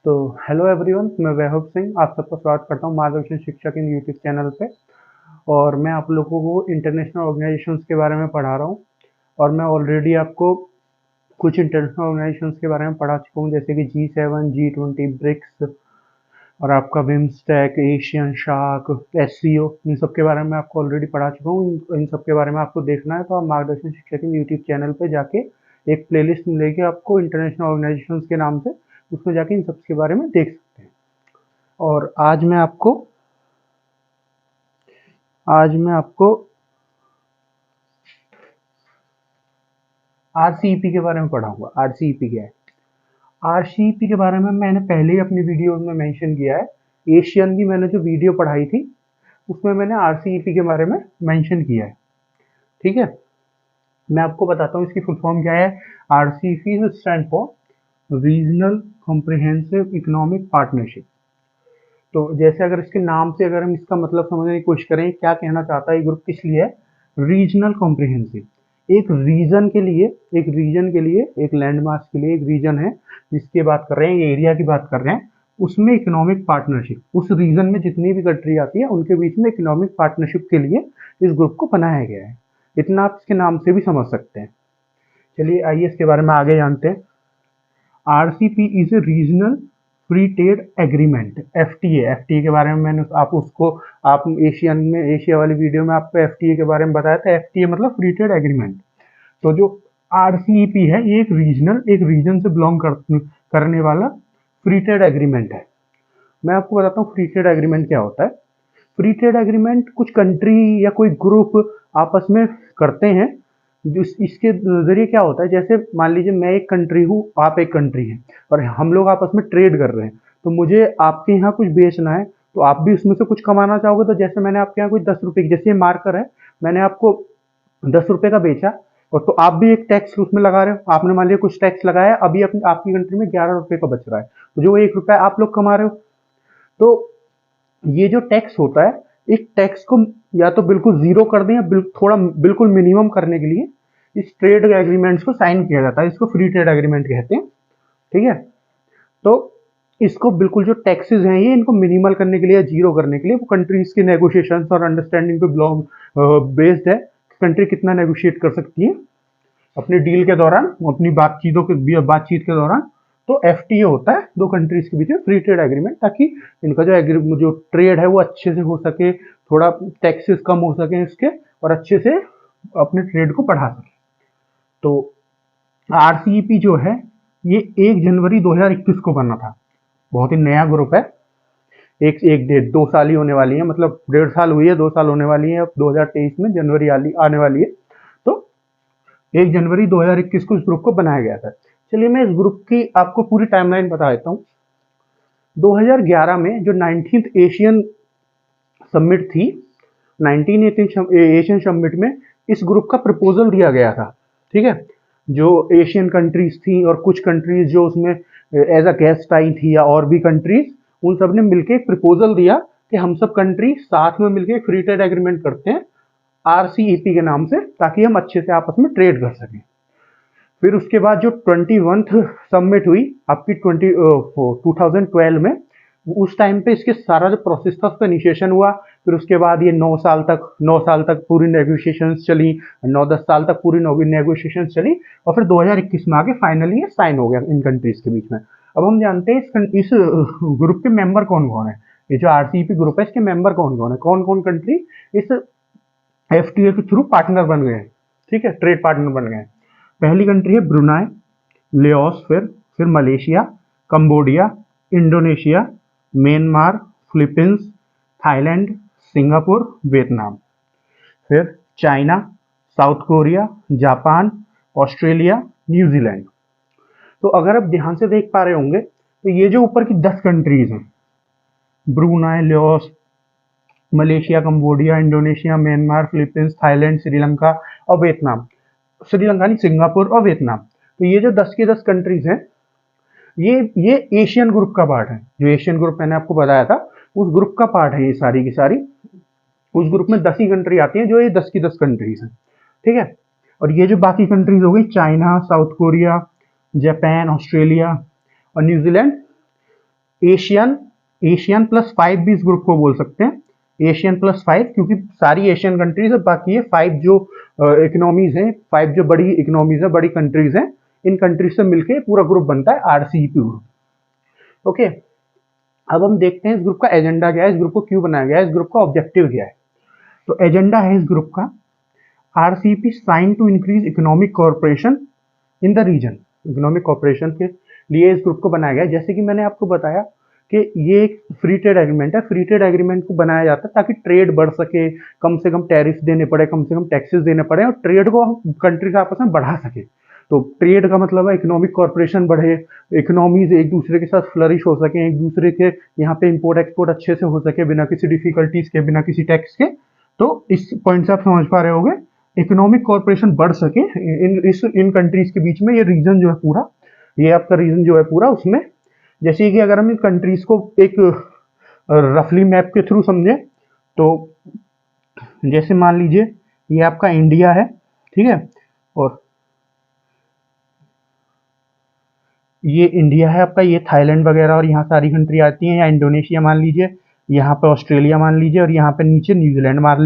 तो hello everyone, मैं वैभव सिंह आप सबका स्वागत करता हूँ मार्गदर्शन शिक्षा के यूट्यूब चैनल पे। और मैं आप लोगों को इंटरनेशनल ऑर्गेनाइजेशंस के बारे में पढ़ा रहा हूँ। और मैं ऑलरेडी आपको कुछ इंटरनेशनल ऑर्गेनाइजेशंस के बारे में पढ़ा चुका हूँ, जैसे कि G7, G20, ब्रिक्स और आपका बिम्स्टेक, एशियन शार्क, SCO। इन सब के बारे में आपको ऑलरेडी पढ़ा चुका हूँ। इन सब के बारे में आपको देखना है तो आप मार्गदर्शन शिक्षा के यूट्यूब चैनल पे जाके एक प्लेलिस्ट मिलेगी आपको इंटरनेशनल ऑर्गेनाइजेशंस के नाम से, उसमें जाके इन सब के बारे में देख सकते हैं। और आज मैं आपको RCEP के बारे में पढ़ाऊंगा। RCEP क्या है? RCEP के बारे में मैंने पहले ही अपनी वीडियो में मेंशन किया है। एशियन की मैंने जो वीडियो पढ़ाई थी उसमें मैंने RCEP के बारे में मेंशन किया है। ठीक है, मैं आपको बताता हूँ इसकी फुल फॉर्म क्या है। RCEP stand for regional comprehensive economic partnership. तो जैसे अगर इसके नाम से अगर हम इसका मतलब समझने की कोशिश करें, क्या कहना चाहता है ये ग्रुप, किस लिए है? Regional comprehensive. एक रीजन के लिए एक लैंडमास के लिए एक रीजन है जिसकी बात कर रहे हैं, एरिया की बात कर रहे हैं, उसमें इकोनॉमिक पार्टनरशिप, उस रीजन में जितनी भी कंट्री आती है उनके बीच में इकोनॉमिक पार्टनरशिप के लिए इस ग्रुप को बनाया गया है। इतना आप इसके नाम से भी समझ सकते हैं। चलिए आइए इसके बारे में आगे जानते हैं। RCP is a regional free trade agreement, FTA के बारे में मैंने आप एशिया वाली वीडियो में आपको FTA के बारे में बताया था। FTA मतलब फ्री ट्रेड एग्रीमेंट। तो जो RCEP है ये एक रीजन से बिलोंग करने वाला फ्री ट्रेड एग्रीमेंट है। मैं आपको बताता हूँ फ्री ट्रेड एग्रीमेंट क्या होता है। फ्री ट्रेड एग्रीमेंट कुछ कंट्री या कोई ग्रुप आपस में करते हैं। इसके जरिए क्या होता है, जैसे मान लीजिए मैं एक कंट्री हूँ, आप एक कंट्री हैं, और हम लोग आपस में ट्रेड कर रहे हैं। तो मुझे आपके यहाँ कुछ बेचना है, तो आप भी उसमें से कुछ कमाना चाहोगे। तो जैसे मैंने आपके यहाँ कोई 10 रुपए की, जैसे ये मार्कर है, मैंने आपको 10 रुपए का बेचा, और तो आप भी एक टैक्स उसमें लगा रहे हो। आपने मान लिया कुछ टैक्स लगाया, अभी आपकी कंट्री में 11 रुपए का बच रहा है, तो जो 1 रुपया आप लोग कमा रहे हो। तो ये जो टैक्स होता है, इस टैक्स को या तो बिल्कुल जीरो कर दें या थोड़ा बिल्कुल मिनिमम करने के लिए इस ट्रेड एग्रीमेंट्स को साइन किया जाता है। इसको फ्री ट्रेड एग्रीमेंट कहते हैं। ठीक है, तो इसको बिल्कुल जो टैक्सेस हैं ये इनको मिनिमल करने के लिए, जीरो करने के लिए, वो कंट्रीज के नेगोशिएशंस और अंडरस्टैंडिंग पे बिलोंग बेस्ड है। कंट्री कितना नेगोशिएट कर सकती है अपने डील के दौरान, अपनी बातचीत के दौरान। तो FTA होता है दो कंट्रीज के बीच में फ्री ट्रेड एग्रीमेंट, ताकि इनका जो ट्रेड है वो अच्छे से हो सके, थोड़ा टैक्सेस कम हो सके इसके, और अच्छे से अपने ट्रेड को बढ़ा सके। तो RCEP जो है ये 1 जनवरी 2021 को बना था। बहुत ही नया ग्रुप है। एक एक डेढ़ 2 साल ही होने वाली है, मतलब 1.5 साल हुई है, 2 साल होने वाली है। अब 2023 में जनवरी आने वाली है। तो 1 जनवरी 2021 को इस ग्रुप को बनाया गया था। चलिए मैं इस ग्रुप की आपको पूरी टाइमलाइन बता देता हूँ। 2011 में जो 19th एशियन समिट थी, 1918 एशियन समिट में इस ग्रुप का प्रपोजल दिया गया था। ठीक है, जो एशियन कंट्रीज थी और कुछ कंट्रीज जो उसमें एज अ गेस्ट आई थी, या और भी कंट्रीज, उन सब ने मिलकर एक प्रपोजल दिया कि हम सब कंट्री साथ में मिलकर एक फ्री ट्रेड एग्रीमेंट करते हैं RCEP के नाम से, ताकि हम अच्छे से आपस में ट्रेड कर सकें। फिर उसके बाद जो 21th समिट हुई आपकी 2012 में, उस टाइम पे इसके सारा जो प्रोसेस था उसका इनिशिएशन हुआ। फिर उसके बाद ये 9 साल तक पूरी नेगोशिएशंस चली, 9-10 साल तक पूरी नेगोशिएशंस चली, और फिर 2021 में आके फाइनली ये साइन हो गया इन कंट्रीज के बीच में। अब हम जानते हैं इस ग्रुप के मेंबर कौन कौन है। ये जो RCEP ग्रुप है इसके मेंबर कौन कौन है, कौन कौन कंट्री इस FTA के थ्रू पार्टनर बन गए हैं। ठीक है, ट्रेड पार्टनर बन गए हैं। पहली कंट्री है ब्रुनाई, लेओस, फिर Malaysia, Cambodia, Indonesia, Myanmar, Philippines, Thailand, Singapore, Vietnam. फिर China, South Korea, Japan, Australia, New Zealand. तो अगर आप ध्यान से देख पा रहे होंगे तो ये जो ऊपर की 10 कंट्रीज हैं, Brunei, Laos, Malaysia, Cambodia, Indonesia, Myanmar, Philippines, Thailand, Sri Lanka और वियतनाम, श्रीलंका नहीं, सिंगापुर और वियतनाम। तो ये जो 10 की 10 कंट्रीज हैं, ये एशियन ग्रुप का पार्ट है। जो एशियन ग्रुप मैंने आपको बताया था उस ग्रुप का पार्ट है ये सारी की सारी। उस ग्रुप में 10 ही कंट्री आती हैं, जो ये 10 की 10 कंट्रीज हैं। ठीक है, और ये जो बाकी कंट्रीज हो गई, China, South Korea, Japan, Australia और न्यूजीलैंड, एशियन एशियन प्लस 5 भी इस ग्रुप को बोल सकते हैं, एशियन प्लस 5, क्योंकि सारी एशियन कंट्रीज है, बाकी ये 5 जो इकोनॉमीज हैं, 5 जो बड़ी इकोनॉमीज है, बड़ी कंट्रीज हैं, इन कंट्रीज से मिलके पूरा ग्रुप बनता है आरसीईपी ग्रुप। ओके, अब हम देखते हैं इस ग्रुप का एजेंडा क्या है, इस ग्रुप को क्यों बनाया गया है, इस ग्रुप का ऑब्जेक्टिव क्या है। तो एजेंडा है इस ग्रुप का, RCEP sign to increase economic corporation in the region. Economic corporation के लिए इस ग्रुप को बनाया गया है। जैसे कि मैंने आपको बताया कि ये एक फ्री ट्रेड एग्रीमेंट है, फ्री ट्रेड एग्रीमेंट को बनाया जाता है ताकि ट्रेड बढ़ सके, कम से कम टैरिफ देने पड़े, कम से कम टैक्सेस देने पड़े और ट्रेड को कंट्रीज आपस में बढ़ा सके। तो ट्रेड का मतलब है इकोनॉमिक कॉर्पोरेशन बढ़े, इकोनॉमीज एक दूसरे के साथ फ्लरिश हो सके, एक दूसरे के यहाँ पे इंपोर्ट एक्सपोर्ट अच्छे से हो सके बिना किसी डिफिकल्टीज के, बिना किसी टैक्स के। तो इस पॉइंट से आप समझ पा रहे होंगे, इकोनॉमिक कॉर्पोरेशन बढ़ सके इन कंट्रीज के बीच में। ये रीजन जो है पूरा, ये आपका रीजन जो है पूरा, उसमें जैसे कि अगर हम इन कंट्रीज को एक रफली मैप के थ्रू समझे, तो जैसे मान लीजिए ये आपका इंडिया है, ठीक है, और ये इंडिया है आपका, ये थाईलैंड वगैरह और यहाँ सारी कंट्री आती हैं, या इंडोनेशिया मान लीजिए, यहाँ पे ऑस्ट्रेलिया मान लीजिए, और यहाँ पे नीचे न्यूजीलैंड मान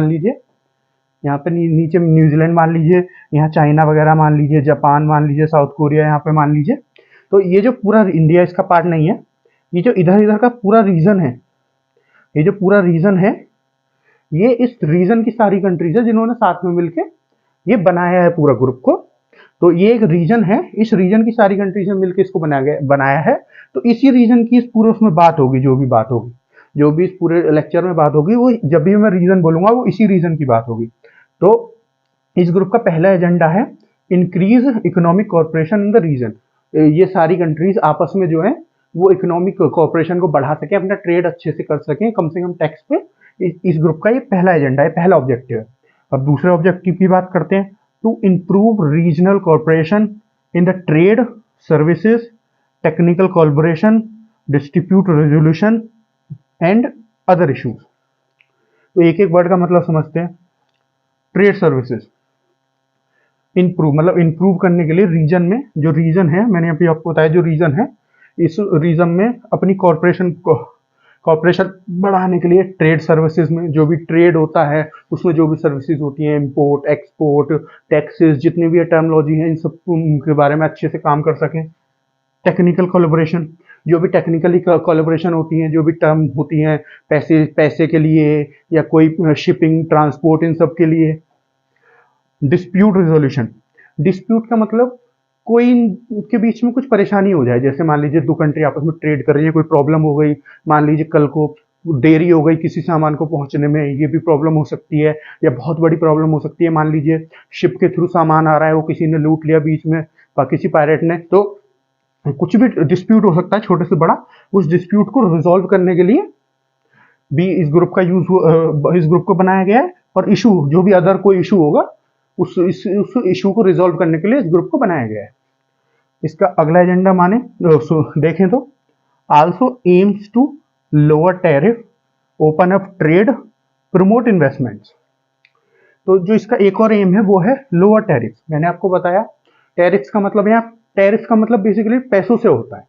लीजिए, यहाँ पे नीचे न्यूजीलैंड मान लीजिए, यहाँ चाइना वगैरह मान लीजिए, जापान मान लीजिए, साउथ कोरिया यहाँ पे मान लीजिए। तो ये जो पूरा इंडिया इसका पार्ट नहीं है, ये जो इधर इधर का पूरा रीजन है, ये जो पूरा रीजन है, ये इस रीजन की सारी कंट्रीज है जिन्होंने साथ में मिलके ये बनाया है पूरा ग्रुप को। तो ये एक रीजन है, इस रीजन की सारी कंट्रीज ने मिलकर इसको बनाया है। तो इसी रीजन की इस पूरे उसमें बात होगी, जो भी बात होगी, जो भी इस पूरे लेक्चर में बात होगी, वो जब भी मैं रीजन बोलूंगा वो इसी रीजन की बात होगी। तो इस ग्रुप का पहला एजेंडा है increase economic corporation in the region. ये सारी कंट्रीज आपस में जो है वो इकोनॉमिक कॉर्पोरेशन को बढ़ा सके, अपना ट्रेड अच्छे से कर सकें, कम से कम टैक्स पे। इस ग्रुप का ये पहला एजेंडा है, पहला ऑब्जेक्टिव है। अब दूसरे ऑब्जेक्टिव की बात करते हैं, to improve regional corporation in the trade, services, technical collaboration, dispute resolution and other issues. तो एक एक वर्ड का मतलब समझते हैं। ट्रेड सर्विसेज, इंप्रूव मतलब इंप्रूव करने के लिए रीजन में, जो रीजन है मैंने अभी आपको बताया, जो रीजन है इस रीजन में अपनी कॉर्पोरेशन बढ़ाने के लिए ट्रेड सर्विसेज में जो भी ट्रेड होता है उसमें जो भी सर्विसेज होती हैं, इंपोर्ट एक्सपोर्ट, टैक्सेस, जितनी भी टर्मिनोलॉजी है, इन सब के बारे में अच्छे से काम कर सकें। टेक्निकल कोलैबोरेशन, जो भी टेक्निकली कोलैबोरेशन होती हैं, जो भी टर्म होती हैं पैसे के लिए या कोई शिपिंग ट्रांसपोर्ट, इन सब के लिए। डिस्प्यूट रिजोल्यूशन, डिस्प्यूट का मतलब कोई के बीच में कुछ परेशानी हो जाए, जैसे मान लीजिए दो कंट्री आपस में ट्रेड कर रही है, कोई प्रॉब्लम हो गई, मान लीजिए कल को देरी हो गई किसी सामान को पहुंचने में, ये भी प्रॉब्लम हो सकती है, या बहुत बड़ी प्रॉब्लम हो सकती है, मान लीजिए शिप के थ्रू सामान आ रहा है, वो किसी ने लूट लिया बीच में, किसी पायरेट ने, तो कुछ भी डिस्प्यूट हो सकता है छोटे से बड़ा। उस डिस्प्यूट को रिजॉल्व करने के लिए भी इस ग्रुप का इस ग्रुप को बनाया गया है। और इशू, जो भी अदर कोई इशू होगा उस इशू को रिजॉल्व करने के लिए इस ग्रुप को बनाया गया है। इसका अगला एजेंडा माने देखें तो, also aims to lower tariff, open up trade, promote investments. तो जो इसका एक और एम है वो है लोअर टैरिफ। मैंने आपको बताया टैरिफ का मतलब, यहाँ टैरिफ का मतलब बेसिकली पैसों से होता है,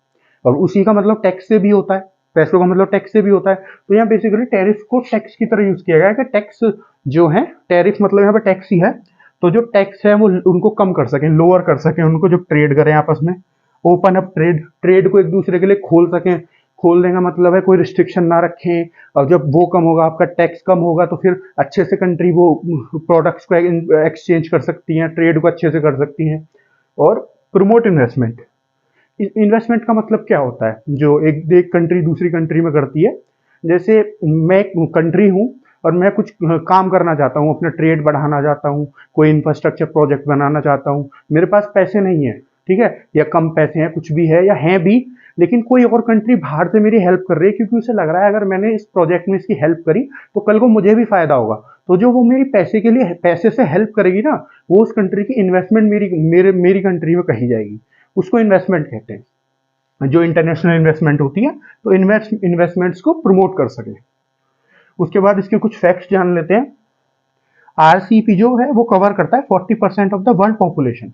और उसी का मतलब टैक्स से भी होता है, पैसों का मतलब टैक्स से भी होता है। तो यहाँ बेसिकली टैरिफ को टैक्स की तरह यूज किया गया है कि टैक्स जो है, टैरिफ मतलब यहाँ पे टैक्स ही है, तो जो टैक्स है वो उनको कम कर सकें, लोअर कर सकें, उनको जो ट्रेड करें आपस में। ओपन अप ट्रेड, ट्रेड को एक दूसरे के लिए खोल सकें, खोलने का मतलब है कोई रिस्ट्रिक्शन ना रखें, और जब वो कम होगा, आपका टैक्स कम होगा, तो फिर अच्छे से कंट्री वो प्रोडक्ट्स को एक्सचेंज कर सकती हैं, ट्रेड को अच्छे से कर सकती हैं। और प्रमोट इन्वेस्टमेंट, इन्वेस्टमेंट का मतलब क्या होता है, जो एक कंट्री दूसरी कंट्री में करती है। जैसे मैं कंट्री हूँ और मैं कुछ काम करना चाहता हूँ, अपना ट्रेड बढ़ाना चाहता हूँ, कोई इंफ्रास्ट्रक्चर प्रोजेक्ट बनाना चाहता हूँ, मेरे पास पैसे नहीं है, ठीक है, या कम पैसे हैं, कुछ भी है, या हैं भी, लेकिन कोई और कंट्री बाहर से मेरी हेल्प कर रही है, क्योंकि उसे लग रहा है अगर मैंने इस प्रोजेक्ट में इसकी हेल्प करी तो कल को मुझे भी फायदा होगा। तो जो वो मेरी पैसे के लिए पैसे से हेल्प करेगी ना, वो उस कंट्री की इन्वेस्टमेंट मेरी कंट्री में कही जाएगी, उसको इन्वेस्टमेंट कहते हैं। जो इंटरनेशनल इन्वेस्टमेंट होती है, तो इन्वेस्टमेंट्स को प्रमोट कर सके। उसके बाद इसके कुछ फैक्ट्स जान लेते हैं। आरसीईपी जो है वो कवर करता है 40% ऑफ द वर्ल्ड पॉपुलेशन।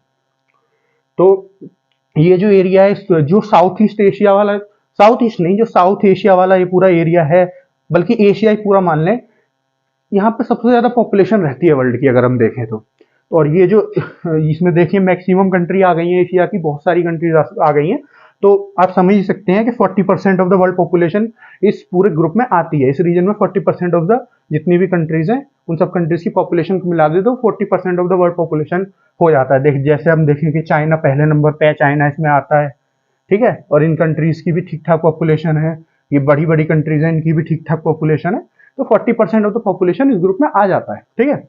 तो ये जो एरिया है, जो साउथ ईस्ट एशिया वाला साउथ ईस्ट नहीं, जो साउथ एशिया वाला ये पूरा एरिया है, बल्कि एशिया ही पूरा मान लें, यहाँ पे सबसे ज्यादा पॉपुलेशन रहती है वर्ल्ड की अगर हम देखें तो। और ये जो इसमें देखिए मैक्सिमम कंट्री आ गई है एशिया की, बहुत सारी कंट्रीज आ गई हैं। तो आप समझ ही सकते हैं कि 40% ऑफ द वर्ल्ड पॉपुलेशन इस पूरे ग्रुप में आती है। इस रीजन में 40% ऑफ द जितनी भी कंट्रीज हैं उन सब कंट्रीज की पॉपुलेशन को मिला दे तो 40% ऑफ द वर्ल्ड पॉपुलेशन हो जाता है। देख जैसे हम देखें कि चाइना पहले नंबर पे है, चाइना इसमें आता है, ठीक है। और इन कंट्रीज की भी ठीक ठाक पॉपुलेशन है, ये बड़ी बड़ी कंट्रीज हैं, इनकी भी ठीक ठाक पॉपुलेशन है। तो 40% ऑफ द पॉपुलेशन इस ग्रुप में आ जाता है, ठीक है।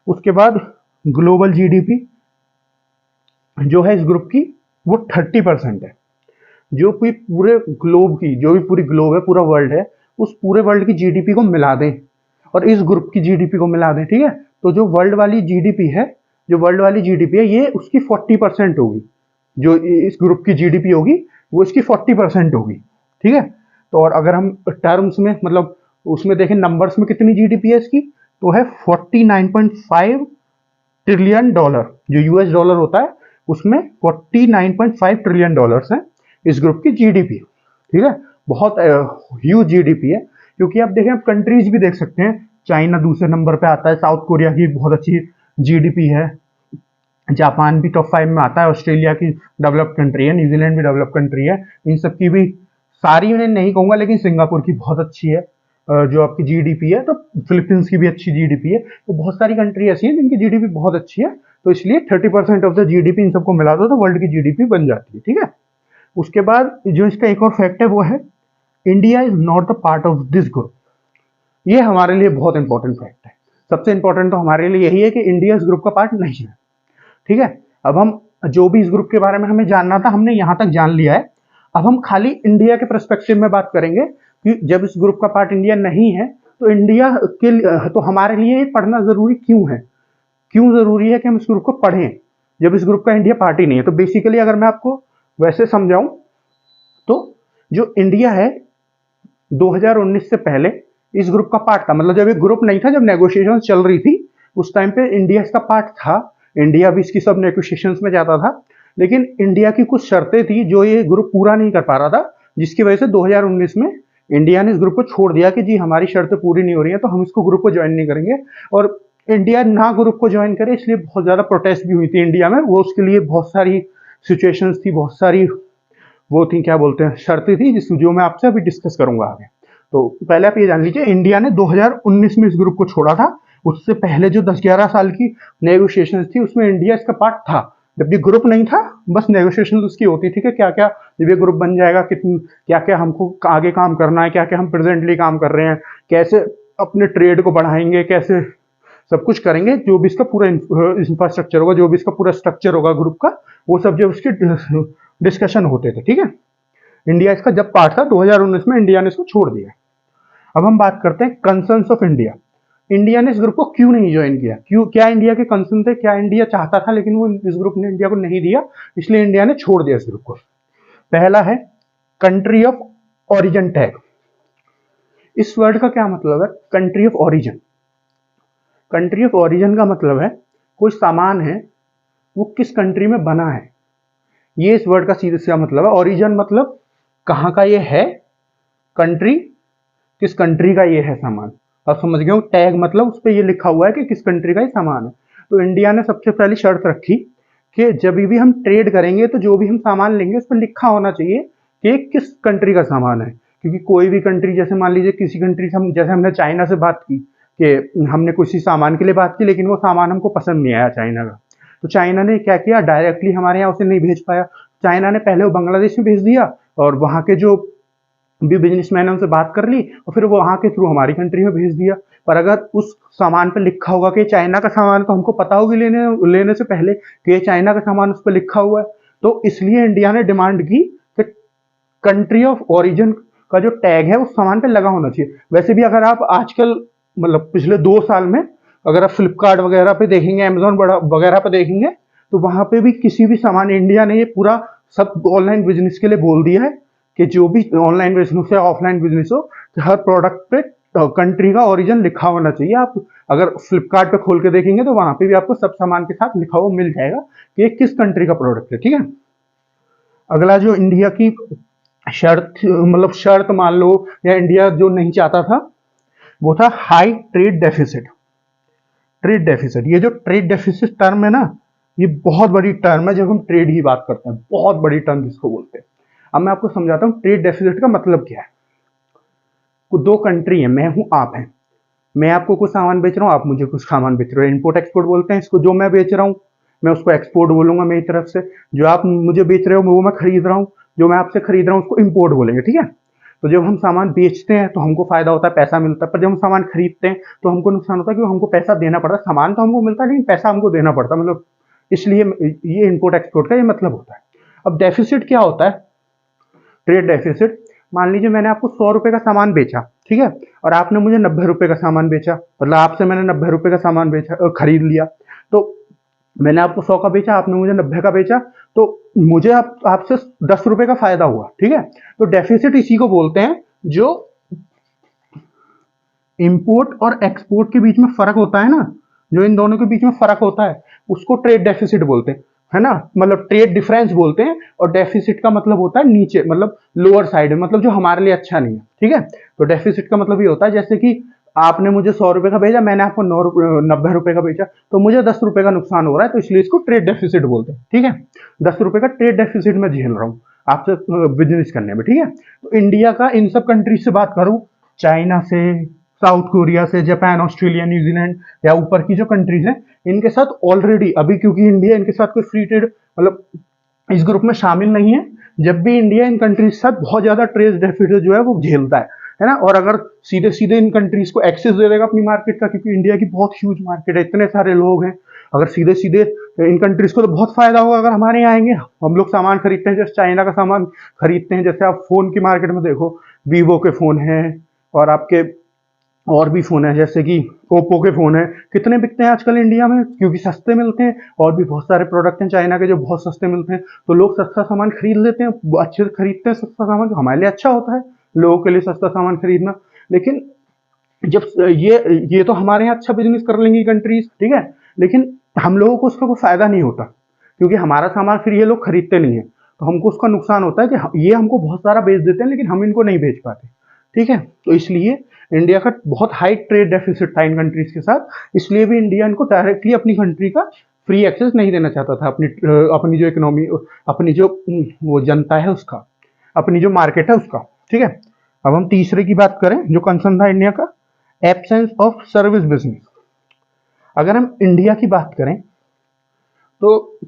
उसके बाद ग्लोबल जीडीपी जो है इस ग्रुप की वो 30% है। जो भी पूरे ग्लोब की, जो भी पूरी ग्लोब है, पूरा वर्ल्ड है, उस पूरे वर्ल्ड की जीडीपी को मिला दें और इस ग्रुप की जीडीपी को मिला दें, ठीक है। तो जो वर्ल्ड वाली जीडीपी है, जो वर्ल्ड वाली जीडीपी है, ये उसकी 40% होगी। जो इस ग्रुप की जीडीपी होगी वो इसकी 40% होगी, ठीक है। तो और अगर हम टर्म्स में मतलब उसमें देखें नंबर्स में कितनी जीडीपी है इसकी, तो है 49.5 ट्रिलियन डॉलर। जो यूएस डॉलर होता है उसमें 49.5 ट्रिलियन डॉलर्स हैं इस ग्रुप की जीडीपी, ठीक है। बहुत ह्यूज जीडीपी है। क्योंकि आप देखें, आप कंट्रीज भी देख सकते हैं, चाइना दूसरे नंबर पे आता है, साउथ कोरिया की बहुत अच्छी जीडीपी है, जापान भी टॉप 5 में आता है, ऑस्ट्रेलिया की डेवलप्ड कंट्री है, न्यूजीलैंड भी डेवलप्ड कंट्री है। इन सब की भी सारी मैं नहीं कहूंगा, लेकिन सिंगापुर की बहुत अच्छी है जो आपकी जीडीपी है। तो फिलीपींस की भी अच्छी जीडीपी है। तो बहुत सारी कंट्री ऐसी है जिनकी जीडीपी बहुत अच्छी है। तो इसलिए 30% ऑफ द जीडीपी इन सबको मिला दो तो वर्ल्ड की जीडीपी बन जाती है, ठीक है। उसके बाद जो इसका एक और फैक्ट है वो है India is not the part of this group. ये हमारे लिए बहुत इंपॉर्टेंट फैक्ट है। सबसे इंपॉर्टेंट तो हमारे लिए यही है कि इंडिया इस ग्रुप का पार्ट नहीं है, ठीक है। अब हम जो भी इस ग्रुप के बारे में हमें जानना था हमने यहां तक जान लिया है। अब हम खाली इंडिया के पर्सपेक्टिव में बात करेंगे कि जब इस ग्रुप का पार्ट इंडिया नहीं है तो इंडिया के तो हमारे लिए पढ़ना जरूरी क्यों है, क्यों जरूरी है कि हम इस ग्रुप को पढ़ें जब इस ग्रुप का इंडिया पार्ट ही नहीं है। तो बेसिकली अगर मैं आपको वैसे समझाऊं तो जो इंडिया है 2019 से पहले इस ग्रुप का पार्ट था। मतलब जब ये ग्रुप नहीं था, जब नेगोशिएशन चल रही थी, उस टाइम पे इंडिया इसका पार्ट था। इंडिया भी इसकी सब नेगोशिएशंस में जाता था, लेकिन इंडिया की कुछ शर्तें थी जो ये ग्रुप पूरा नहीं कर पा रहा था, जिसकी वजह से 2019 में इंडिया ने इस ग्रुप को छोड़ दिया कि जी हमारी शर्तें पूरी नहीं हो रही है तो हम इसको ग्रुप को ज्वाइन नहीं करेंगे। और इंडिया ना ग्रुप को ज्वाइन करे इसलिए बहुत ज्यादा प्रोटेस्ट भी हुई थी इंडिया में। वो उसके लिए बहुत सारी सिचुएशंस थी, बहुत सारी वो थी, क्या बोलते हैं, शर्तें थी, जो मैं आपसे अभी डिस्कस करूंगा आगे। तो पहले आप ये जान लीजिए, इंडिया ने 2019 में इस ग्रुप को छोड़ा था। उससे पहले जो 10-11 साल की नेगोशिएशन थी उसमें इंडिया इसका पार्ट था। जब ये ग्रुप नहीं था, बस नेगोशिएशन उसकी होती थी कि क्या क्या जब ये ग्रुप बन जाएगा कितनी क्या क्या हमको आगे काम करना है, क्या क्या हम प्रेजेंटली काम कर रहे हैं, कैसे अपने ट्रेड को बढ़ाएंगे, कैसे सब कुछ करेंगे, जो भी इसका पूरा इंफ्रास्ट्रक्चर होगा, जो भी इसका पूरा स्ट्रक्चर होगा ग्रुप का, वो सब जो उसके डिस्कशन होते थे, ठीक है। इंडिया इसका जब पार्ट था 2019 में इंडिया ने इसको छोड़ दिया। अब हम बात करते हैं कंसर्न्स ऑफ इंडिया। इंडिया ने इस ग्रुप को क्यों नहीं ज्वाइन किया, क्यों, क्या इंडिया के कंसर्न थे, क्या इंडिया चाहता था लेकिन वो इस ग्रुप ने इंडिया को नहीं दिया, इसलिए इंडिया ने छोड़ दिया इस ग्रुप को। पहला है कंट्री ऑफ ओरिजिन टैग। इस वर्ड का क्या मतलब है, country of origin. Country of origin का मतलब है कोई सामान है वो किस कंट्री में बना है, ये इस वर्ड का सीधा सीधा मतलब है। ओरिजिन मतलब कहाँ का ये है, कंट्री किस कंट्री का ये है सामान। और समझ गए, टैग मतलब उस पर ये लिखा हुआ है कि किस कंट्री का ये सामान है। तो इंडिया ने सबसे पहली शर्त रखी कि जब भी हम ट्रेड करेंगे तो जो भी हम सामान लेंगे उस पर लिखा होना चाहिए कि किस कंट्री का सामान है। क्योंकि कोई भी कंट्री, जैसे मान लीजिए किसी कंट्री से हम, जैसे हमने चाइना से बात की कि हमने किसी सामान के लिए बात की लेकिन वो सामान हमको पसंद नहीं आया चाइना का, तो चाइना ने क्या किया, डायरेक्टली हमारे यहाँ उसे नहीं भेज पाया। चाइना ने पहले वो बांग्लादेश में भेज दिया और वहाँ के जो भी बिजनेसमैन उनसे बात कर ली और फिर वो वहाँ के थ्रू हमारी कंट्री में भेज दिया। पर अगर उस सामान पर लिखा होगा कि चाइना का सामान, तो हमको पता होगी लेने से पहले कि ये चाइना का सामान उस पर लिखा हुआ है। तो इसलिए इंडिया ने डिमांड की कि कंट्री ऑफ ओरिजिन का जो टैग है उस सामान पे लगा होना चाहिए। वैसे भी अगर आप आजकल मतलब पिछले 2 साल में अगर आप फ्लिपकार्ट वगैरह पे देखेंगे, अमेजोन वगैरह पे देखेंगे, तो वहां पे भी किसी भी सामान, इंडिया ने ये पूरा सब ऑनलाइन बिजनेस के लिए बोल दिया है कि जो भी ऑनलाइन बिजनेस या ऑफलाइन बिजनेस हो, तो हर प्रोडक्ट पे कंट्री का ओरिजिन लिखा होना चाहिए। आप अगर फ्लिपकार्ट पे खोल के देखेंगे तो वहां पे भी आपको सब सामान के साथ लिखा हुआ मिल जाएगा कि ये किस कंट्री का प्रोडक्ट है, ठीक है। अगला जो इंडिया की शर्त, मतलब शर्त मान लो, या इंडिया जो नहीं चाहता था वो था high trade deficit. Trade deficit, ये जो ट्रेड डेफिसिट टर्म है ना, ये बहुत बड़ी टर्म है जब हम ट्रेड की बात करते हैं, बहुत बड़ी टर्म जिसको बोलते हैं। अब मैं आपको समझाता हूँ ट्रेड डेफिसिट का मतलब क्या है। दो कंट्री है, मैं हूं आप हैं, मैं आपको कुछ सामान बेच रहा हूँ, आप मुझे कुछ सामान बेच रहे हो, इम्पोर्ट एक्सपोर्ट बोलते हैं इसको। जो मैं बेच रहा हूँ मैं उसको एक्सपोर्ट बोलूंगा मेरी तरफ से, जो आप मुझे बेच रहे हो वो मैं खरीद रहा हूँ, जो मैं आपसे खरीद रहा हूँ उसको इम्पोर्ट बोलेंगे, ठीक है। तो जब हम सामान बेचते हैं तो हमको फायदा होता है, पैसा मिलता है, पर जब हम सामान खरीदते हैं तो हमको नुकसान होता है, क्योंकि हमको पैसा देना पड़ता है। सामान तो हमको मिलता है लेकिन पैसा हमको देना पड़ता है, मतलब इसलिए ये इम्पोर्ट एक्सपोर्ट का ये मतलब होता है। अब डेफिसिट क्या होता है, ट्रेड डेफिसिट, मान लीजिए मैंने आपको 100 रुपए का सामान बेचा, ठीक है, और आपने मुझे 90 रुपए का सामान बेचा, मतलब आपसे मैंने 90 रुपए का सामान बेचा, खरीद लिया। तो मैंने आपको 100 का बेचा, आपने मुझे 90 का बेचा, तो मुझे आपसे 10 रुपए का फायदा हुआ, ठीक है। तो डेफिसिट इसी को बोलते हैं, जो इंपोर्ट और एक्सपोर्ट के बीच में फर्क होता है ना, जो इन दोनों के बीच में फर्क होता है उसको ट्रेड डेफिसिट बोलते हैं, है ना, मतलब ट्रेड डिफरेंस बोलते हैं। और डेफिसिट का मतलब होता है नीचे, मतलब लोअर साइड, मतलब जो हमारे लिए अच्छा नहीं है, ठीक है। तो डेफिसिट का मतलब ये होता है जैसे कि आपने मुझे 100 रुपए का भेजा, मैंने आपको 90 रुपए का बेचा, तो मुझे 10 रुपए का नुकसान हो रहा है, तो इसलिए इसको ट्रेड डेफिसिट बोलते हैं, ठीक है। 10 रुपए का ट्रेड डेफिसिट में झेल रहा हूँ आपसे बिजनेस करने में, ठीक है। तो इंडिया का इन सब कंट्रीज से बात करूं, चाइना से, साउथ कोरिया से, जापान, ऑस्ट्रेलिया, न्यूजीलैंड, या ऊपर की जो कंट्रीज हैं, इनके साथ ऑलरेडी अभी, क्योंकि इंडिया इनके साथ कोई फ्री ट्रेड, मतलब इस ग्रुप में शामिल नहीं है, जब भी इंडिया इन कंट्रीज के साथ बहुत ज्यादा ट्रेड डेफिसिट जो है वो झेलता है ना। और अगर सीधे सीधे इन कंट्रीज को एक्सेस दे देगा अपनी मार्केट का, क्योंकि इंडिया की बहुत ह्यूज मार्केट है, इतने सारे लोग हैं, अगर सीधे सीधे इन कंट्रीज को तो बहुत फायदा होगा अगर हमारे यहाँ आएंगे। हम लोग सामान खरीदते हैं, जैसे चाइना का सामान खरीदते हैं, जैसे आप फोन की मार्केट में देखो, वीवो के फोन हैं, और आपके और भी फोन है, जैसे कि ओप्पो के फोन है, कितने बिकते हैं आजकल इंडिया में, क्योंकि सस्ते मिलते हैं। और भी बहुत सारे प्रोडक्ट हैं चाइना के जो बहुत सस्ते मिलते हैं, तो लोग सस्ता सामान खरीद लेते हैं, अच्छे से खरीदते हैं सस्ता सामान, जो हमारे लिए अच्छा होता है, लोगों के लिए सस्ता सामान खरीदना। लेकिन जब ये तो हमारे यहाँ अच्छा बिजनेस कर लेंगी कंट्रीज, ठीक है, लेकिन हम लोगों को उसका कोई फायदा नहीं होता, क्योंकि हमारा सामान फिर ये लोग खरीदते नहीं है, तो हमको उसका नुकसान होता है कि ये हमको बहुत सारा बेच देते हैं लेकिन हम इनको नहीं बेच पाते, ठीक है। तो इसलिए इंडिया का बहुत हाई ट्रेड डेफिसिट था इन कंट्रीज के साथ, इसलिए भी इंडिया इनको डायरेक्टली अपनी कंट्री का फ्री एक्सेस नहीं देना चाहता था, अपनी जो इकोनॉमी, अपनी जो वो जनता है उसका, अपनी जो मार्केट है उसका, ठीक है। अब हम तीसरे की बात करें जो कंसर्न था इंडिया का, एब्सेंस ऑफ सर्विस बिजनेस। अगर हम इंडिया की बात करें तो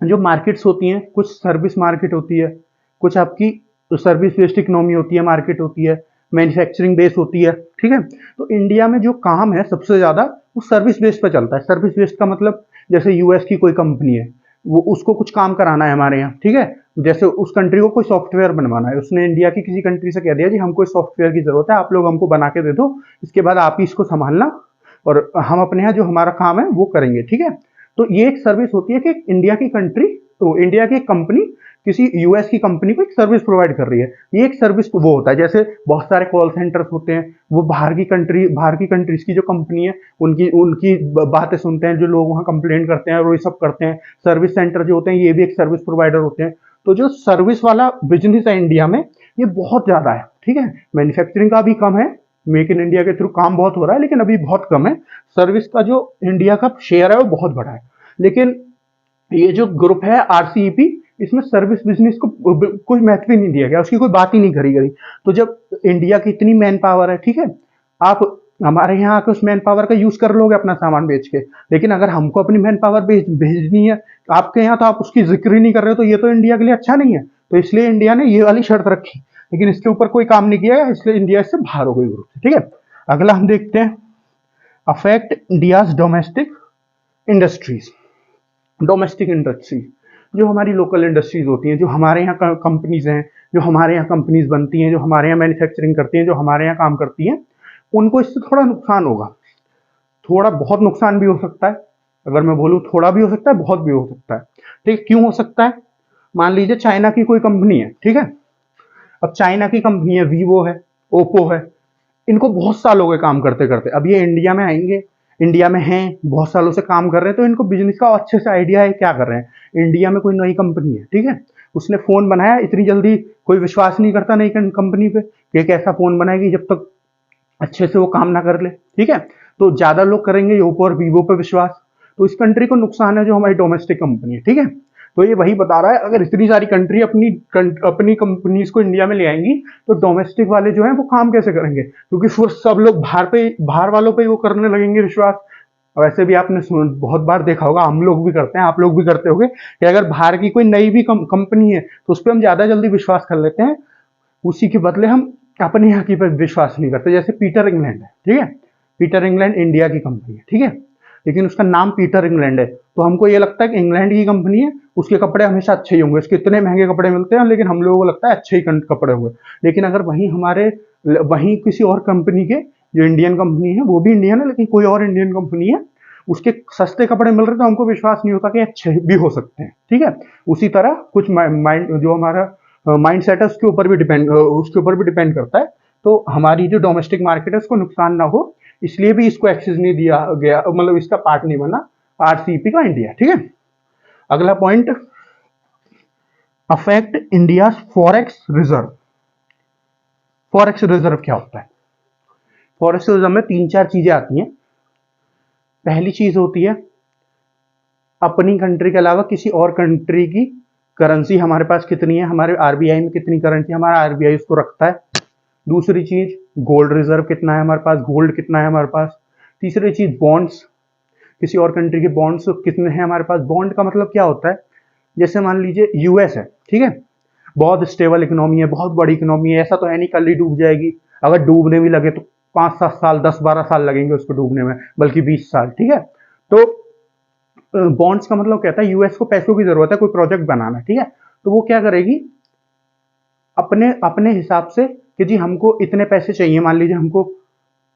जो मार्केट्स होती हैं, कुछ सर्विस मार्केट होती है, कुछ आपकी सर्विस बेस्ड इकोनॉमी होती है, मार्केट होती है, मैन्युफैक्चरिंग बेस होती है, ठीक है। तो इंडिया में जो काम है सबसे ज्यादा वो सर्विस बेस्ड पे चलता है। सर्विस बेस्ड का मतलब जैसे यूएस की कोई कंपनी है, वो उसको कुछ काम कराना है हमारे यहाँ, ठीक है, जैसे उस कंट्री को कोई सॉफ्टवेयर बनवाना है, उसने इंडिया की किसी कंट्री से कह दिया जी हमको इस सॉफ्टवेयर की जरूरत है, आप लोग हमको बना के दे दो, इसके बाद आप ही इसको संभालना, और हम अपने यहाँ जो हमारा काम है वो करेंगे, ठीक है। तो ये एक सर्विस होती है कि इंडिया की कंट्री, तो इंडिया की कंपनी किसी यूएस की कंपनी को एक सर्विस प्रोवाइड कर रही है, ये एक सर्विस वो होता है। जैसे बहुत सारे कॉल सेंटर्स होते हैं, वो बाहर की कंट्रीज की जो कंपनी है उनकी उनकी बातें सुनते हैं, जो लोग वहाँ कंप्लेंट करते हैं और वो सब करते हैं। सर्विस सेंटर जो होते हैं ये भी एक सर्विस प्रोवाइडर होते हैं। तो जो सर्विस वाला बिजनेस है इंडिया में ये बहुत ज्यादा है, ठीक है। मैन्युफैक्चरिंग का भी कम है, मेक इन इंडिया के थ्रू काम बहुत हो रहा है लेकिन अभी बहुत कम है। सर्विस का जो इंडिया का शेयर है वो बहुत बड़ा है। लेकिन ये जो ग्रुप है आरसीईपी, इसमें सर्विस बिजनेस को कोई महत्व ही नहीं दिया गया, उसकी कोई बात ही नहीं करी गई। तो जब इंडिया की इतनी मैन पावर है, ठीक है, आप हमारे यहाँ आकर उस मैन पावर का यूज कर लोगे अपना सामान बेच के, लेकिन अगर हमको अपनी मैन पावर भेजनी है तो आपके यहाँ तो आप उसकी जिक्र ही नहीं कर रहे हो, तो ये तो इंडिया के लिए अच्छा नहीं है। तो इसलिए इंडिया ने ये वाली शर्त रखी, लेकिन इसके ऊपर कोई काम नहीं किया, इसलिए इंडिया इससे बाहर हो गई ग्रुप से, ठीक है। अगला हम देखते हैं, affect India's domestic industries. Domestic industry जो हमारी लोकल इंडस्ट्रीज होती हैं, जो हमारे यहाँ कंपनीज हैं, जो हमारे यहाँ कंपनीज बनती हैं, जो हमारे यहाँ मैन्युफैक्चरिंग करती हैं, जो हमारे यहाँ काम करती हैं, उनको इससे थोड़ा नुकसान होगा। थोड़ा बहुत नुकसान भी हो सकता है, अगर मैं बोलूँ थोड़ा भी हो सकता है, बहुत भी हो सकता है, ठीक है। क्यों हो सकता है, मान लीजिए चाइना की कोई कंपनी है, ठीक है, अब चाइना की कंपनी है, वीवो है, ओप्पो है, इनको बहुत साल हो गए काम करते करते, अब ये इंडिया में आएंगे, इंडिया में हैं, बहुत सालों से काम कर रहे हैं, तो इनको बिजनेस का अच्छे से आइडिया है क्या कर रहे हैं। इंडिया में कोई नई कंपनी है, ठीक है, उसने फोन बनाया, इतनी जल्दी कोई विश्वास नहीं करता नई कंपनी पे कि एक ऐसा फोन बनाएगी जब तक अच्छे से वो काम ना कर ले, ठीक है। तो ज्यादा लोग करेंगे ओप्पो और वीवो पे विश्वास, तो इस कंट्री को नुकसान है जो हमारी डोमेस्टिक कंपनी है, ठीक है। तो ये वही बता रहा है, अगर इतनी सारी कंट्री अपनी कंपनीज को इंडिया में ले आएंगी तो डोमेस्टिक वाले जो है वो काम कैसे करेंगे, क्योंकि फिर सब लोग बाहर वालों पे वो करने लगेंगे विश्वास। वैसे भी आपने बहुत बार देखा होगा, हम लोग भी करते हैं, आप लोग भी करते होंगे, कि अगर बाहर की कोई नई भी कंपनी है तो उस पर हम ज्यादा जल्दी विश्वास कर लेते हैं, उसी के बदले हम अपने यहाँ की पर विश्वास नहीं करते। जैसे पीटर इंग्लैंड है, ठीक है, पीटर इंग्लैंड इंडिया की कंपनी है, ठीक है, लेकिन उसका नाम पीटर इंग्लैंड है, तो हमको ये लगता है कि इंग्लैंड की कंपनी है, उसके कपड़े हमेशा अच्छे ही होंगे, उसके इतने महंगे कपड़े मिलते हैं, लेकिन हम लोगों को लगता है अच्छे ही कपड़े होंगे। लेकिन अगर वहीं किसी और कंपनी के, जो इंडियन कंपनी है वो भी इंडियन है लेकिन कोई और इंडियन कंपनी है, उसके सस्ते कपड़े मिल रहे तो हमको विश्वास नहीं होता कि अच्छे भी हो सकते हैं, ठीक है। उसी तरह कुछ माइंड जो हमारा माइंड सेट है उसके ऊपर भी डिपेंड करता है। तो हमारी जो डोमेस्टिक मार्केट है उसको नुकसान ना हो, इसलिए भी इसको एक्सेस नहीं दिया गया, मतलब इसका पार्ट नहीं बना आरसीईपी का इंडिया, ठीक है। अगला point, affect India forex reserve. Forex reserve क्या होता है? फॉरेक्स रिजर्व में 3-4 चीजें आती हैं। पहली चीज होती है अपनी कंट्री के अलावा किसी और कंट्री की करेंसी हमारे पास कितनी है, हमारे आरबीआई में कितनी करेंसी, हमारा आरबीआई उसको रखता है। दूसरी चीज गोल्ड रिजर्व कितना है हमारे पास, गोल्ड कितना है हमारे पास। तीसरी चीज बॉन्ड्स, किसी और कंट्री के बॉन्ड्स कितने हैं हमारे पास। बॉन्ड का मतलब क्या होता है, जैसे मान लीजिए यूएस है, ठीक है, बहुत स्टेबल इकोनॉमी है, बहुत बड़ी इकोनॉमी है, ऐसा तो है नहीं कल ही डूब जाएगी, अगर डूबने भी लगे तो 5-7 साल 10-12 साल लगेंगे उसको डूबने में, बल्कि 20 साल, ठीक है। तो बॉन्ड्स का मतलब कहता है यूएस को पैसों की जरूरत है कोई प्रोजेक्ट बनाना, ठीक है, तो वो क्या करेगी अपने अपने हिसाब से कि जी हमको इतने पैसे चाहिए, मान लीजिए हमको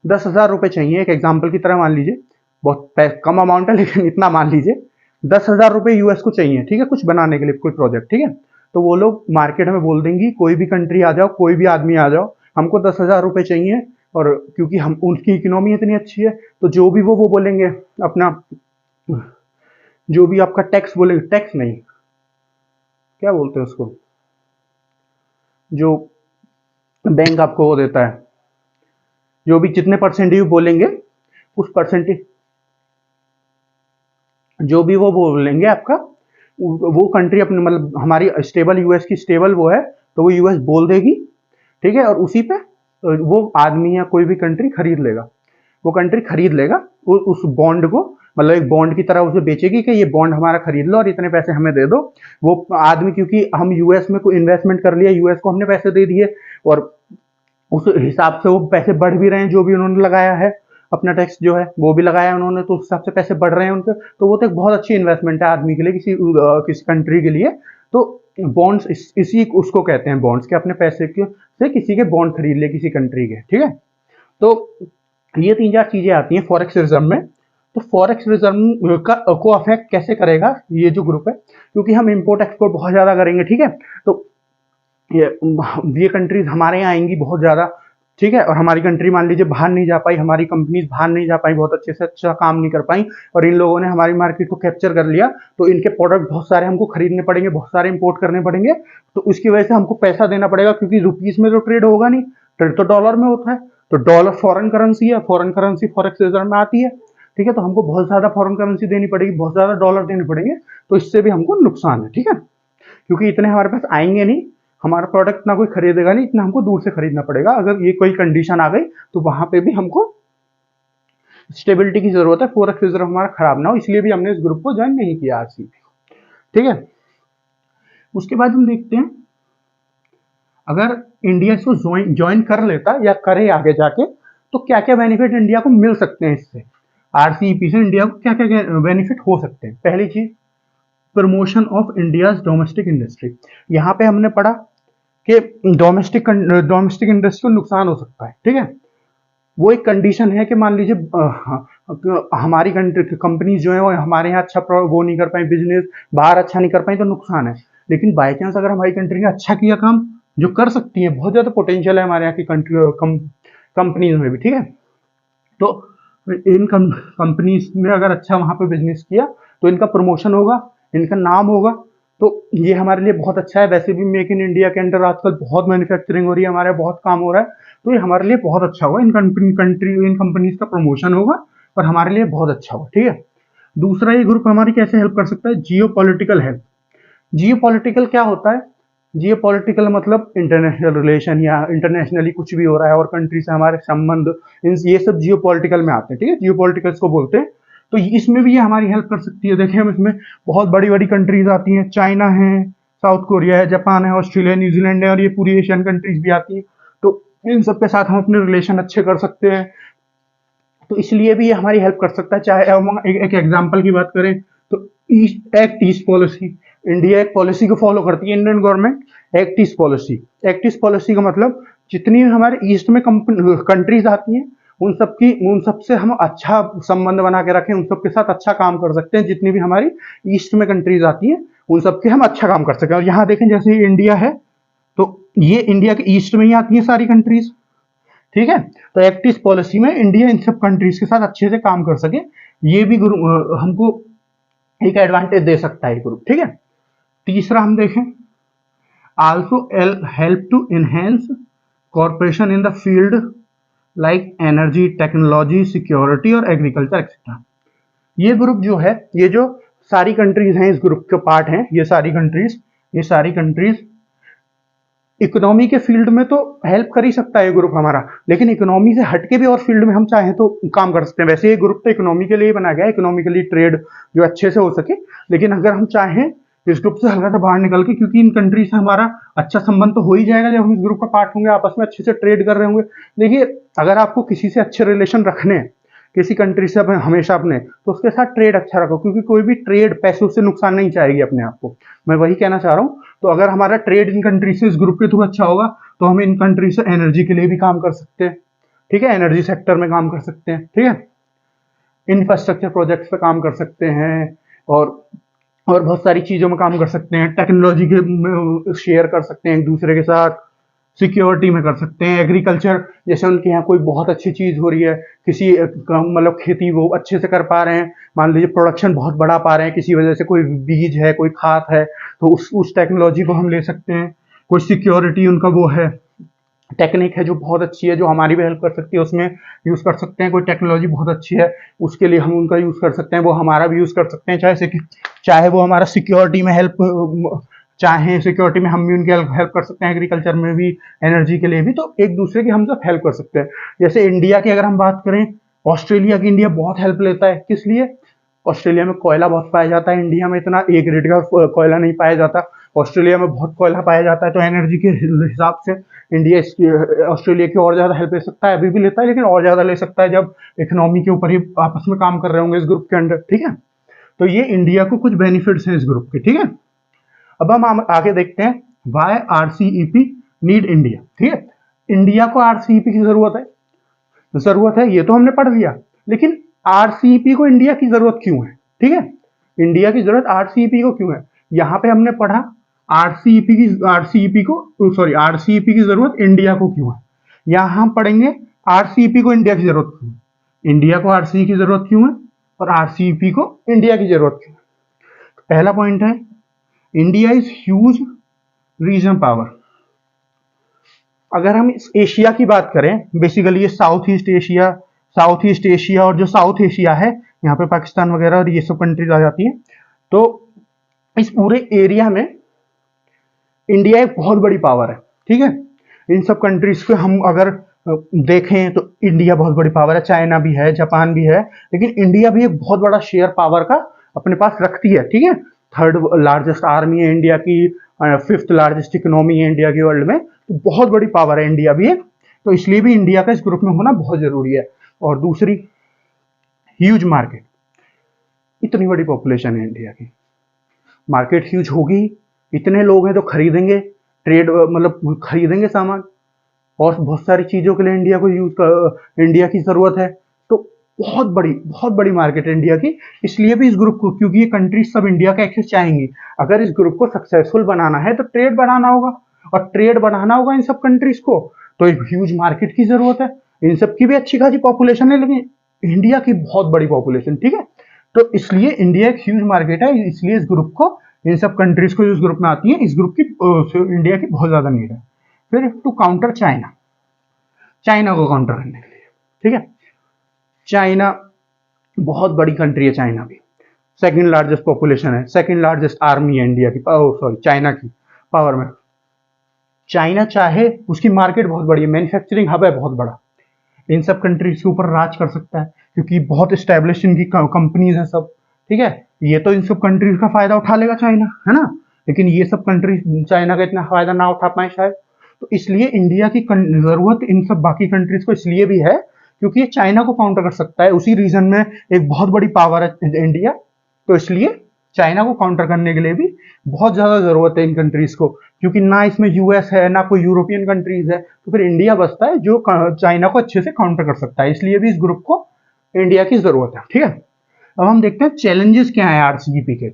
10,000 रुपए चाहिए, एक एग्जाम्पल की तरह मान लीजिए, बहुत कम अमाउंट है लेकिन इतना मान लीजिए 10,000 रुपए यूएस को चाहिए, ठीक है, कुछ बनाने के लिए कोई प्रोजेक्ट, ठीक है। तो वो लोग मार्केट में बोल देंगी कोई भी कंट्री आ जाओ, कोई भी आदमी आ जाओ, हमको 10,000 रुपए चाहिए, और क्योंकि हम उनकी इकोनॉमी इतनी अच्छी है तो जो भी वो बोलेंगे अपना, जो भी आपका टैक्स बोलेंगे, टैक्स नहीं क्या बोलते हैं उसको, जो बैंक आपको वो देता है, जो भी जितने परसेंटेज बोलेंगे उस परसेंटेज, जो भी वो बोलेंगे आपका, वो कंट्री अपने मतलब हमारी स्टेबल यूएस की स्टेबल वो है तो वो यूएस बोल देगी, ठीक है, और उसी पे वो आदमी या कोई भी कंट्री खरीद लेगा, वो कंट्री खरीद लेगा उस बॉन्ड को, मतलब एक बॉन्ड की तरह उसे बेचेगी कि ये बॉन्ड हमारा खरीद लो और इतने पैसे हमें दे दो। वो आदमी, क्योंकि हम यूएस में कोई इन्वेस्टमेंट कर लिया, यूएस को हमने पैसे दे दिए और उस हिसाब से वो पैसे बढ़ भी रहे हैं, जो भी उन्होंने लगाया है अपना टैक्स जो है वो भी लगाया है उन्होंने, तो उस हिसाब से पैसे बढ़ रहे हैं उनके, तो वो तो एक बहुत अच्छी इन्वेस्टमेंट है आदमी के लिए, किसी कंट्री के लिए। तो बॉन्ड्स इसी उसको कहते हैं बॉन्ड्स, के अपने पैसे के से किसी के बॉन्ड खरीद ले किसी कंट्री के, ठीक है। तो ये 3-4 चीजें आती हैं फॉरेक्स रिजर्व में। तो फॉरेक्स रिजर्व का को अफेक्ट कैसे करेगा ये जो ग्रुप है, क्योंकि हम इंपोर्ट एक्सपोर्ट बहुत ज्यादा करेंगे, ठीक है, तो ये कंट्रीज हमारे यहाँ आएंगी बहुत ज्यादा, ठीक है, और हमारी कंट्री मान लीजिए बाहर नहीं जा पाई, हमारी कंपनीज बाहर नहीं जा पाई, बहुत अच्छे से अच्छा काम नहीं कर पाई, और इन लोगों ने हमारी मार्केट को कैप्चर कर लिया, तो इनके प्रोडक्ट बहुत सारे हमको खरीदने पड़ेंगे, बहुत सारे इंपोर्ट करने पड़ेंगे, तो उसकी वजह से हमको पैसा देना पड़ेगा, क्योंकि रुपीज में तो ट्रेड होगा नहीं, ट्रेड तो डॉलर में होता है, तो डॉलर फॉरेन करेंसी है, फॉरेन करेंसी फॉरेक्स रिजर्व में आती है, ठीक है, तो हमको बहुत ज्यादा फॉरेन करेंसी देनी पड़ेगी, बहुत ज्यादा डॉलर देने पड़ेंगे, तो इससे भी हमको नुकसान है, ठीक है, क्योंकि इतने हमारे पास आएंगे नहीं, हमारा प्रोडक्ट ना कोई खरीदेगा नहीं, इतना हमको दूर से खरीदना पड़ेगा, अगर ये कोई कंडीशन आ गई तो वहां पे भी हमको स्टेबिलिटी की जरूरत है, फॉरेक्स रिजर्व हमारा खराब ना हो, इसलिए भी हमने इस ग्रुप को ज्वाइन नहीं किया आरसीईपी, ठीक है। उसके बाद हम देखते हैं अगर इंडिया इसको ज्वाइन कर लेता या करे आगे जाके तो क्या क्या बेनिफिट इंडिया को मिल सकते हैं, इससे आरसीईपी से इंडिया को क्या क्या बेनिफिट हो सकते हैं। पहली चीज promotion of India domestic industry, यहाँ पे हमने पढ़ा कि डोमेस्टिक इंडस्ट्री को नुकसान हो सकता है, ठीक है, वो एक कंडीशन है कि मान लीजिए हमारी कंपनीज जो है वो हमारे यहाँ अच्छा वो नहीं कर पाई, बिजनेस बाहर अच्छा नहीं कर पाई तो नुकसान है, लेकिन बाई चांस अगर हमारी कंट्री ने अच्छा किया काम, जो कर सकती है, बहुत ज्यादा पोटेंशियल है हमारे यहाँ की कंपनीज में भी, ठीक है, तो इन कंपनीज ने अगर अच्छा वहां पे बिजनेस किया तो इनका प्रमोशन होगा, इनका नाम होगा, तो ये हमारे लिए बहुत अच्छा है। वैसे भी मेक इन इंडिया के अंडर आजकल बहुत मैन्युफैक्चरिंग हो रही है, हमारे बहुत काम हो रहा है, तो ये हमारे लिए बहुत अच्छा होगा। इन कंपनीज का प्रमोशन होगा और हमारे लिए बहुत अच्छा होगा, ठीक है। दूसरा, ये ग्रुप हमारी कैसे हेल्प कर सकता है? जियो पॉलिटिकल हेल्प। जियो पॉलिटिकल क्या होता है? जियो पॉलिटिकल मतलब इंटरनेशनल रिलेशन या इंटरनेशनली कुछ भी हो रहा है और कंट्री से हमारे संबंध, ये सब जियो पॉलिटिकल में आते हैं, ठीक है। जियो पॉलिटिकल्स को बोलते हैं। तो इसमें भी ये हमारी हेल्प कर सकती है। देखिए, हम इसमें बहुत बड़ी बड़ी कंट्रीज आती हैं, चाइना है, साउथ कोरिया है, जापान है, ऑस्ट्रेलिया, न्यूजीलैंड है, और ये पूरी एशियन कंट्रीज भी आती हैं। तो इन सब के साथ हम अपने रिलेशन अच्छे कर सकते हैं, तो इसलिए भी ये हमारी हेल्प कर सकता है। चाहे हम एक एग्जांपल की बात करें तो एक्ट ईस्ट पॉलिसी, इंडिया एक पॉलिसी को फॉलो करती है, Indian government act east policy. Act east policy का मतलब जितनी हमारे ईस्ट में कंट्रीज आती हैं उन सब से हम अच्छा संबंध बना के रखें, उन सब के साथ अच्छा काम कर सकते हैं। जितनी भी हमारी ईस्ट में कंट्रीज आती हैं उन सब के हम अच्छा काम कर सकते हैं। और यहाँ देखें, जैसे इंडिया है तो ये इंडिया के ईस्ट में ही आती है सारी कंट्रीज, ठीक है। तो एक्ट ईस्ट पॉलिसी में इंडिया इन सब कंट्रीज के साथ अच्छे से काम कर सके, ये भी हमको एक एडवांटेज दे सकता है ग्रुप, ठीक है। तीसरा हम देखें, also help to enhance corporation in the field like energy, technology, security और एग्रीकल्चर एक्सेट्रा। ये ग्रुप जो है, ये जो सारी कंट्रीज हैं इस ग्रुप के पार्ट हैं, ये सारी कंट्रीज इकोनॉमी के फील्ड में तो हेल्प कर ही सकता है ये ग्रुप हमारा, लेकिन इकोनॉमी से हटके भी और फील्ड में हम चाहें तो काम कर सकते हैं। वैसे ये ग्रुप तो इकोनॉमी के लिए बना गया है, इकोनॉमिकली ट्रेड जो अच्छे से हो सके, लेकिन अगर हम चाहें इस ग्रुप से हल्का सा बाहर निकल के, क्योंकि इन कंट्री से हमारा अच्छा संबंध तो हो ही जाएगा जब हम इस ग्रुप का पार्ट होंगे, आपस में अच्छे से ट्रेड कर रहे होंगे। देखिए, अगर आपको किसी से अच्छे रिलेशन रखने हैं, किसी कंट्री से हमेशा अपने, तो उसके साथ ट्रेड अच्छा रखो, क्योंकि कोई भी ट्रेड पैसों से नुकसान नहीं चाहेगी अपने आप को। मैं वही कहना चाह रहा हूँ। तो अगर हमारा ट्रेड इन कंट्री से इस ग्रुप के थ्रू अच्छा होगा तो हम इन कंट्री से एनर्जी के लिए भी काम कर सकते हैं, ठीक है। एनर्जी सेक्टर में काम कर सकते हैं, ठीक है। इंफ्रास्ट्रक्चर प्रोजेक्ट्स पे काम कर सकते हैं, और बहुत सारी चीजों में काम कर सकते हैं। टेक्नोलॉजी के शेयर कर सकते हैं एक दूसरे के साथ, सिक्योरिटी में कर सकते हैं। एग्रीकल्चर, जैसे उनके यहाँ कोई बहुत अच्छी चीज हो रही है, किसी मतलब खेती वो अच्छे से कर पा रहे हैं, मान लीजिए प्रोडक्शन बहुत बढ़ा पा रहे हैं किसी वजह से, कोई बीज है, कोई खाद है, तो उस टेक्नोलॉजी को हम ले सकते हैं। कोई सिक्योरिटी उनका वो है, टेक्निक है जो बहुत अच्छी है, जो हमारी भी हेल्प कर सकती है, उसमें यूज कर सकते हैं। कोई टेक्नोलॉजी बहुत अच्छी है, उसके लिए हम उनका यूज कर सकते हैं, वो हमारा भी यूज कर सकते हैं। चाहे वो हमारा सिक्योरिटी में हेल्प, चाहे सिक्योरिटी में हम भी उनकी हेल्प कर सकते हैं, एग्रीकल्चर में भी, एनर्जी के लिए भी, तो एक दूसरे की हम सब हेल्प कर सकते हैं। जैसे इंडिया की अगर हम बात करें, ऑस्ट्रेलिया की इंडिया बहुत हेल्प लेता है। किस लिए? ऑस्ट्रेलिया में कोयला बहुत पाया जाता है, इंडिया में इतना एक रेट का कोयला नहीं पाया जाता, ऑस्ट्रेलिया में बहुत कोयला पाया जाता है। तो एनर्जी के हिसाब से इंडिया ऑस्ट्रेलिया की और ज्यादा हेल्प ले सकता है, अभी भी लेता है, लेकिन और ज्यादा ले सकता है जब इकोनॉमी के ऊपर ही आपस में काम कर रहे होंगे इस ग्रुप के अंडर, ठीक है। तो ये इंडिया को कुछ बेनिफिट्स हैं इस ग्रुप के, ठीक है। अब हम आगे देखते हैं, वाई आरसीईपी नीड इंडिया, ठीक है। इंडिया को आरसीईपी की जरूरत है, ये तो हमने पढ़ लिया, लेकिन आरसीईपी को इंडिया की जरूरत क्यों है, ठीक है। इंडिया की जरूरत आरसीईपी को क्यों है, यहां पे हमने पढ़ा आरसीईपी की जरूरत इंडिया को क्यों है। यहां हम पढ़ेंगे आरसीईपी को इंडिया की जरूरत क्यों है, इंडिया को आरसीई की जरूरत क्यों है, और आरसीईपी को इंडिया की जरूरत क्यों है। पहला पॉइंट है, India is huge region power. अगर हम इस एशिया की बात करें, बेसिकली ये साउथ ईस्ट एशिया और जो साउथ एशिया है, यहाँ पे पाकिस्तान वगैरह और ये सब कंट्रीज आ जाती हैं। तो इस पूरे एरिया में इंडिया एक बहुत बड़ी पावर है, ठीक है। इन सब कंट्रीज को हम अगर देखें तो इंडिया बहुत बड़ी पावर है, चाइना भी है, जापान भी है, लेकिन इंडिया भी एक बहुत बड़ा शेयर पावर का अपने पास रखती है, ठीक है। थर्ड लार्जेस्ट आर्मी है इंडिया की, फिफ्थ लार्जेस्ट इकोनॉमी है इंडिया की वर्ल्ड में, तो बहुत बड़ी पावर है इंडिया भी है। तो इसलिए भी इंडिया का इस ग्रुप में होना बहुत जरूरी है। और दूसरी, ह्यूज मार्केट, इतनी बड़ी पॉपुलेशन है इंडिया की, मार्केट ह्यूज होगी, इतने लोग हैं तो खरीदेंगे, ट्रेड मतलब खरीदेंगे सामान, और बहुत सारी चीजों के लिए इंडिया की जरूरत है। तो बहुत बड़ी मार्केट है इंडिया की। इसलिए भी इस ग्रुप को, क्योंकि ये कंट्रीज सब इंडिया का एक्सेस चाहेंगी, अगर इस ग्रुप को सक्सेसफुल बनाना है तो ट्रेड बढ़ाना होगा, और ट्रेड बढ़ाना होगा इन सब कंट्रीज को, तो एक ह्यूज मार्केट की जरूरत है। इन सब की भी अच्छी खासी पॉपुलेशन है, लेकिन इंडिया की बहुत बड़ी पॉपुलेशन, ठीक है। तो इसलिए इंडिया एक ह्यूज मार्केट है, इसलिए इस ग्रुप को इन सब कंट्रीज को इस ग्रुप में आती है, इस ग्रुप की इंडिया की बहुत ज्यादा नीड है। फिर टू काउंटर चाइना, चाइना को काउंटर करने के लिए, ठीक है। चाइना बहुत बड़ी कंट्री है, चाइना भी सेकंड लार्जेस्ट पॉपुलेशन है, सेकंड लार्जेस्ट आर्मी है इंडिया की, सॉरी चाइना की पावर में। चाइना चाहे, उसकी मार्केट बहुत बड़ी है, मैन्युफैक्चरिंग हब है बहुत बड़ा, इन सब कंट्रीज के ऊपर राज कर सकता है क्योंकि बहुत स्टैब्लिश इनकी कंपनीज हैं सब, ठीक है। ये तो इन सब कंट्रीज का फायदा उठा लेगा चाइना, है ना, लेकिन ये सब कंट्रीज चाइना का इतना फायदा ना उठा पाए शायद। तो इसलिए इंडिया की जरूरत इन सब बाकी कंट्रीज को इसलिए भी है क्योंकि ये चाइना को काउंटर कर सकता है, उसी रीजन में एक बहुत बड़ी पावर है इंडिया, तो इसलिए चाइना को काउंटर करने के लिए भी बहुत ज्यादा जरूरत है इन कंट्रीज को, क्योंकि ना इसमें यूएस है ना कोई यूरोपियन कंट्रीज है, तो फिर इंडिया बचता है जो चाइना को अच्छे से काउंटर कर सकता है, इसलिए भी इस ग्रुप को इंडिया की जरूरत है, ठीक है। अब हम देखते हैं चैलेंजेस क्या है आरसीईपी के।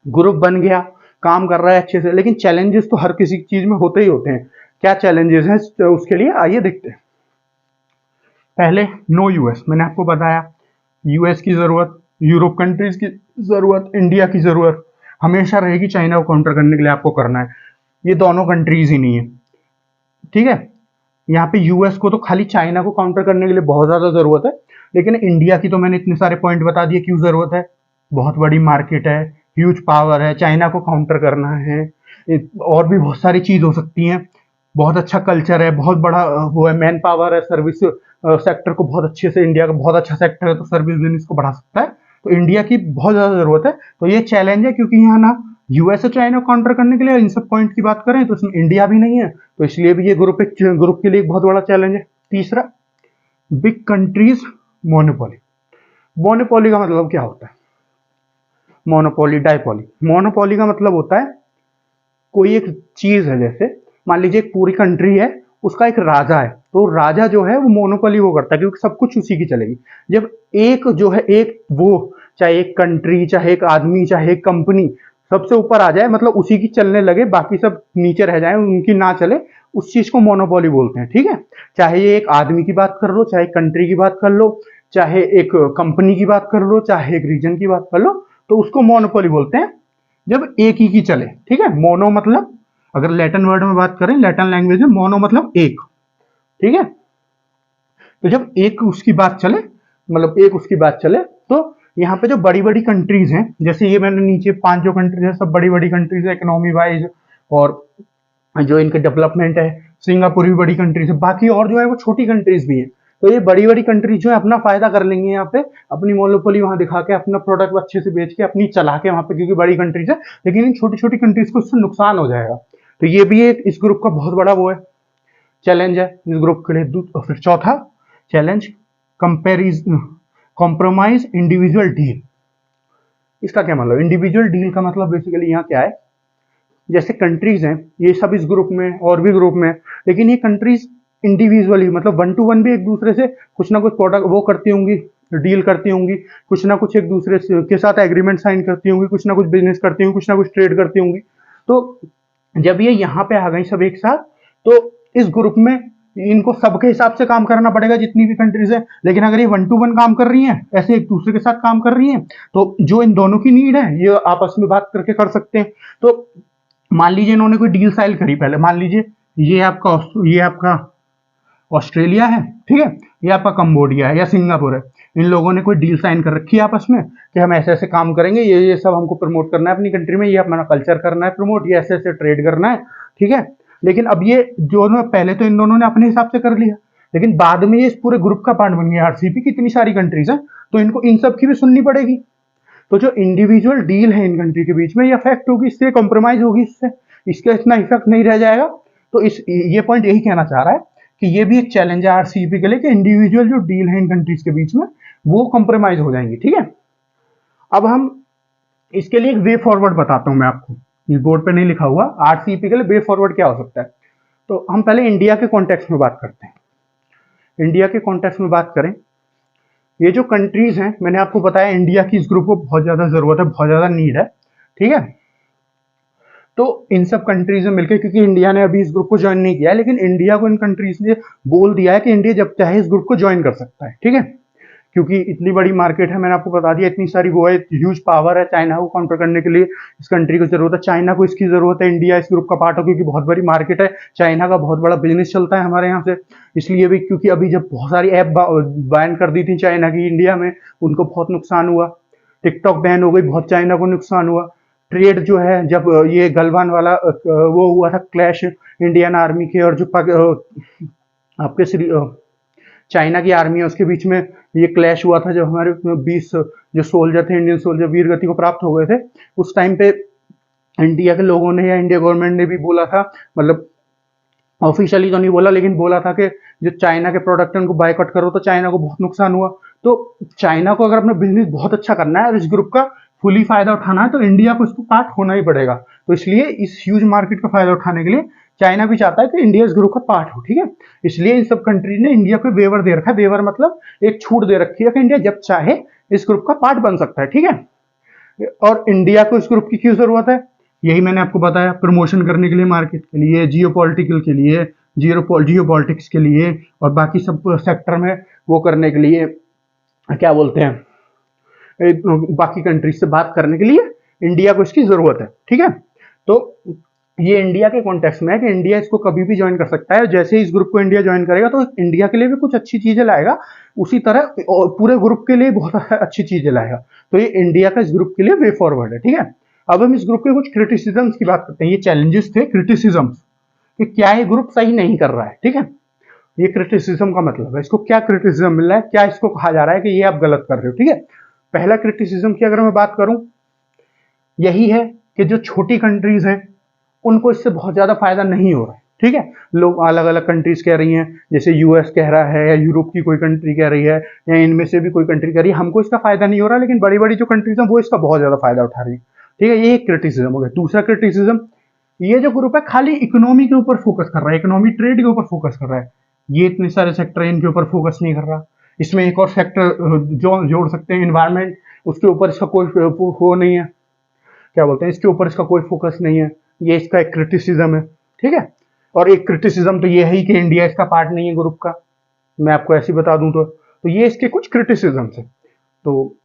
ग्रुप बन गया, काम कर रहा है अच्छे से, लेकिन चैलेंजेस तो हर किसी चीज में होते ही होते हैं। क्या चैलेंजेस हैं तो उसके लिए आइए देखते हैं। पहले नो यूएस, मैंने आपको बताया यूएस की जरूरत, यूरोप कंट्रीज की जरूरत, इंडिया की जरूरत हमेशा रहेगी, चाइना को काउंटर करने के लिए आपको करना है। ये दोनों कंट्रीज ही नहीं है, ठीक है। यहाँ पे यूएस को तो खाली चाइना को काउंटर करने के लिए बहुत ज्यादा जरूरत है, लेकिन इंडिया की तो मैंने इतने सारे पॉइंट बता दिए क्यों जरूरत है। बहुत बड़ी मार्केट है, ह्यूज पावर है, चाइना को काउंटर करना है, और भी बहुत सारी चीज हो सकती हैं। बहुत अच्छा कल्चर है, बहुत बड़ा वो है, मैन पावर है, सर्विस सेक्टर को बहुत अच्छे से, इंडिया का बहुत अच्छा सेक्टर है तो सर्विस बिजनेस को बढ़ा सकता है, तो इंडिया की बहुत ज्यादा जरूरत है। तो ये चैलेंज है क्योंकि यहाँ ना यूएस और चाइना को काउंटर करने के लिए इन सब पॉइंट की बात करें तो इसमें इंडिया भी नहीं है, तो इसलिए भी ये ग्रुप के लिए एक बहुत बड़ा चैलेंज है। तीसरा, बिग कंट्रीज मोनोपोली। मोनोपोली का मतलब क्या होता है? मोनोपोली, डायपोली। मोनोपोली का मतलब होता है कोई एक चीज है, जैसे मान लीजिए एक पूरी कंट्री है, उसका एक राजा है, तो राजा जो है वो मोनोपोली वो करता है क्योंकि सब कुछ उसी की चलेगी। जब एक जो है, एक वो, चाहे एक कंट्री, चाहे एक आदमी, चाहे एक कंपनी सबसे ऊपर आ जाए, मतलब उसी की चलने लगे, बाकी सब नीचे रह जाए, उनकी ना चले, उस चीज को मोनोपोली बोलते हैं, ठीक है। चाहे ये एक आदमी की बात कर लो, चाहे कंट्री की बात कर लो, चाहे एक कंपनी की बात कर लो, चाहे एक रीजन की बात कर लो, तो उसको मोनोपोली बोलते हैं जब एक ही की चले, ठीक है। मोनो मतलब, अगर लैटिन वर्ड में बात करें, लैटिन लैंग्वेज में मोनो मतलब एक, ठीक है। तो जब एक उसकी बात चले, मतलब एक उसकी बात चले, तो यहाँ पे जो बड़ी बड़ी कंट्रीज हैं, जैसे ये मैंने नीचे 5 जो कंट्रीज है सब बड़ी बड़ी कंट्रीज है इकोनॉमी वाइज, और जो इनके डेवलपमेंट है, सिंगापुर भी बड़ी कंट्रीज है, बाकी और जो है वो छोटी कंट्रीज भी है। तो ये बड़ी बड़ी कंट्रीज जो है अपना फायदा कर लेंगे यहाँ पे, अपनी मोनोपोली वहां दिखा के, अपना प्रोडक्ट अच्छे से बेच के, अपनी चला के वहां पे, क्योंकि बड़ी कंट्रीज है, लेकिन इन छोटी छोटी कंट्रीज को इससे नुकसान हो जाएगा। तो ये भी एक इस ग्रुप का बहुत बड़ा वो है, चैलेंज है इस ग्रुप के लिए। फिर चौथा चैलेंज, कॉम्प्रोमाइज इंडिविजुअल डील। इसका क्या मतलब? इंडिविजुअल डील का मतलब बेसिकली यहाँ क्या है, जैसे कंट्रीज हैं ये सब इस ग्रुप में और भी ग्रुप में, लेकिन ये कंट्रीज इंडिविजुअली, मतलब 1 to 1 भी एक दूसरे से कुछ ना कुछ प्रोडक्ट वो करती होंगी, डील करती होंगी, कुछ ना कुछ एक दूसरे के साथ एग्रीमेंट साइन करती होंगी, कुछ ना कुछ बिजनेस करती होंगी, कुछ ना कुछ ट्रेड करती होंगी। तो जब ये यहाँ पे आ गई सब एक साथ, तो इस ग्रुप में इनको सबके हिसाब से काम करना पड़ेगा जितनी भी कंट्रीज है, लेकिन अगर ये 1 to 1 काम कर रही हैं, ऐसे एक दूसरे के साथ काम कर रही हैं, तो जो इन दोनों की नीड है ये आपस में बात करके कर सकते हैं। तो मान लीजिए इन्होंने कोई डील साइन करी, पहले मान लीजिए ये आपका ऑस्ट्रेलिया है, ठीक है, ये आपका कंबोडिया है या सिंगापुर है, इन लोगों ने कोई डील साइन कर रखी है आपस में कि हम ऐसे ऐसे काम करेंगे, ये सब हमको प्रमोट करना है अपनी कंट्री में, ये अपना कल्चर करना है प्रमोट, ये ऐसे ऐसे ट्रेड करना है, ठीक है। लेकिन अब ये जो पहले तो इन दोनों ने अपने हिसाब से कर लिया, लेकिन बाद में ये इस पूरे ग्रुप का पार्ट बन गया आरसीईपी की, इतनी सारी कंट्रीज है, तो इनको इन सब की भी सुननी पड़ेगी। तो जो इंडिविजुअल डील है इन कंट्री के बीच में, ये इफेक्ट होगी, इससे कॉम्प्रोमाइज होगी, इससे इसका इतना इफेक्ट नहीं रह जाएगा। तो ये पॉइंट यही कहना चाह रहा है कि ये भी एक चैलेंज है आरसीईपी के लिए कि इंडिविजुअल जो डील है इन कंट्रीज के बीच में वो कॉम्प्रोमाइज हो जाएंगी, ठीक है। अब हम इसके लिए एक वे फॉरवर्ड बताता हूं मैं आपको, इस बोर्ड पे नहीं लिखा हुआ, आरसीईपी के लिए वे फॉरवर्ड क्या हो सकता है। तो हम पहले इंडिया के कॉन्टेक्स्ट में बात करते हैं। इंडिया के कॉन्टेक्स्ट में बात करें, ये जो कंट्रीज हैं, मैंने आपको बताया इंडिया की इस ग्रुप को बहुत ज्यादा जरूरत है, बहुत ज्यादा नीड है, ठीक है। तो इन सब कंट्रीज में मिलकर, क्योंकि इंडिया ने अभी इस ग्रुप को ज्वाइन नहीं किया है, लेकिन इंडिया को इन कंट्रीज ने बोल दिया है कि इंडिया जब चाहे इस ग्रुप को ज्वाइन कर सकता है, ठीक है। क्योंकि इतनी बड़ी मार्केट है, मैंने आपको बता दिया, इतनी सारी वो है, ह्यूज पावर है, चाइना को काउंटर करने के लिए इस कंट्री को जरूरत है, चाइना को इसकी जरूरत है, इंडिया इस ग्रुप का पार्ट हो, क्योंकि बहुत बड़ी मार्केट है, चाइना का बहुत बड़ा बिजनेस चलता है हमारे यहाँ से। इसलिए भी क्योंकि अभी जब बहुत सारी ऐप बैन कर दी थी चाइना की इंडिया में, उनको बहुत नुकसान हुआ, टिकटॉक बैन हो गई, बहुत चाइना को नुकसान हुआ। ट्रेड जो है, जब ये गलवान वाला वो हुआ था क्लैश इंडियन आर्मी के और जो आपके चाइना की आर्मी है उसके बीच में ये क्लैश हुआ था, जब हमारे 20 जो सोल्जर थे, इंडियन सोल्जर वीर गति को प्राप्त हो गए थे, उस टाइम पे इंडिया के लोगों ने या इंडिया गवर्नमेंट ने भी बोला था, मतलब ऑफिशियली तो नहीं बोला लेकिन बोला था कि जो चाइना के प्रोडक्ट है उनको बायकॉट करो, तो चाइना को बहुत नुकसान हुआ। तो चाइना को अगर अपना बिजनेस बहुत अच्छा करना है और इस ग्रुप का फुली फायदा उठाना है तो इंडिया को इसको पार्ट होना ही पड़ेगा। तो इसलिए इस ह्यूज मार्केट का फायदा उठाने के लिए चाइना भी चाहता है कि इंडिया इस ग्रुप का पार्ट हो, ठीक है। इसलिए इन सब कंट्री ने इंडिया को वेवर दे रखा है, वेवर मतलब एक छूट दे रखी है कि इंडिया जब चाहे इस ग्रुप का पार्ट बन सकता है, ठीक है। और इंडिया को इस ग्रुप की क्यों जरूरत है, यही मैंने आपको बताया, प्रमोशन करने के लिए, मार्केट के लिए, जियोपॉलिटिकल के लिए, जियोपॉलिटिक्स के लिए और बाकी सब सेक्टर में वो करने के लिए, क्या बोलते हैं, बाकी कंट्रीज से बात करने के लिए इंडिया को इसकी जरूरत है, ठीक है। तो ये इंडिया के कॉन्टेक्स्ट में है कि इंडिया इसको कभी भी ज्वाइन कर सकता है। जैसे इस ग्रुप को इंडिया ज्वाइन करेगा तो इंडिया के लिए भी कुछ अच्छी चीजें लाएगा, उसी तरह और पूरे ग्रुप के लिए बहुत अच्छी चीजें लाएगा। तो ये इंडिया का इस ग्रुप के लिए वे फॉरवर्ड है, ठीक है। अब हम इस ग्रुप के कुछ क्रिटिसिज्म्स की बात करते हैं। ये चैलेंजेस थे, क्रिटिसिज्म्स, कि क्या ये ग्रुप सही नहीं कर रहा है, ठीक है। ये क्रिटिसिज्म का मतलब है, इसको क्या क्रिटिसिज्म मिल रहा है, क्या इसको कहा जा रहा है कि ये आप गलत कर रहे हो, ठीक है। पहला क्रिटिसिज्म की अगर मैं बात करूं, यही है कि जो छोटी कंट्रीज हैं उनको इससे बहुत ज्यादा फायदा नहीं हो रहा है, ठीक है। लोग अलग अलग कंट्रीज कह रही हैं, जैसे यूएस कह रहा है या यूरोप की कोई कंट्री कह रही है या इनमें से भी कोई कंट्री कह रही है हमको इसका फायदा नहीं हो रहा, लेकिन बड़ी बड़ी जो कंट्रीज हैं वो इसका बहुत ज्यादा फायदा उठा रही है, ठीक है। ये एक क्रिटिसिज्म हो गया। दूसरा क्रिटिसिज्म, ये जो ग्रुप है खाली इकोनॉमी के ऊपर फोकस कर रहा है, इकोनॉमी ट्रेड के ऊपर फोकस कर रहा है। ये इतने सारे सेक्टर है, इनके ऊपर फोकस नहीं कर रहा। इसमें एक और सेक्टर जो जोड़ सकते हैं, इन्वायरमेंट, उसके ऊपर इसका कोई वो नहीं है, क्या बोलते हैं, इसके ऊपर इसका कोई फोकस नहीं है। ये इसका एक क्रिटिसिज्म है, ठीक है। और एक क्रिटिसिज्म तो ये है ही कि इंडिया इसका पार्ट नहीं है ग्रुप का, मैं आपको ऐसे बता दूं तो ये इसके कुछ क्रिटिसिज्म है। तो